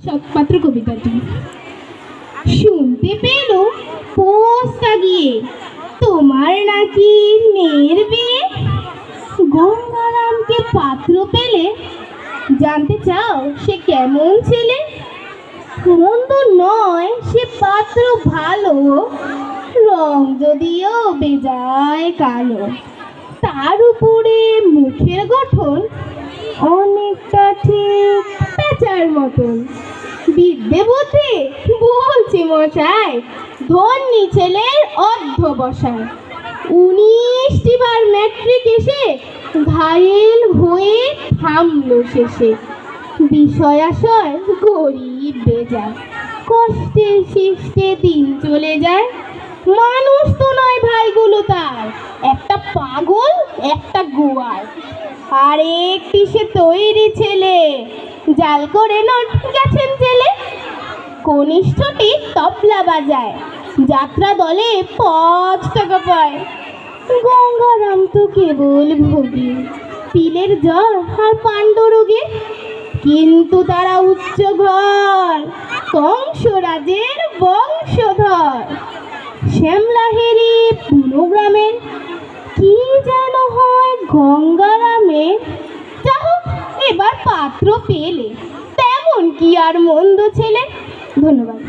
শতপাত্র কবিতাটি শুনতে পেল পোস্তা গিয়ে তোমার নাকি মেয়ের বিয়ে। গঙ্গারামকে পাত্র পেলে জানতে চাও সে কেমন ছেলে। মন্দ নয় সে পাত্র ভালো, রং যদিও বেজায় কালো। তার উপরে মুখের গঠন অনেকটা ঠিক পেঁচার মতন। বিদ্যে বুদ্ধি বলছি মশাই, ধন্যী ছেলের অধ্যবসায়। 19টি বার ম্যাট্রিক এসে ঘায়েল হয়ে থামলো শেষে। বিষয়াশয় গরিব বেজায়, কষ্টে শিষ্টে দিন চলে যায়। মানুষ তো নয় ভাইগুলো তার, একটা পাগল একটা গোয়াল। আর একটি সে তৈরি ছেলে, জাল করে নট গেছেন জেলে। কনিষ্ঠটি তবলা বাজায়, যাত্রা দলে 5 টাকা পায়। গঙ্গারাম তো কেবল ভোগী, পিলের জ্বর আর পাণ্ডরোগে। কিন্তু তারা উচ্চ ঘর, কংসরাজের বংশধর। শ্যামলাহেরি পুনগ্রামের কি যেন হয় গঙ্গারামের। যা হোক এবার পাত্র পেলে, তেমন কি আর মন্দ ছেলে। ধন্যবাদ।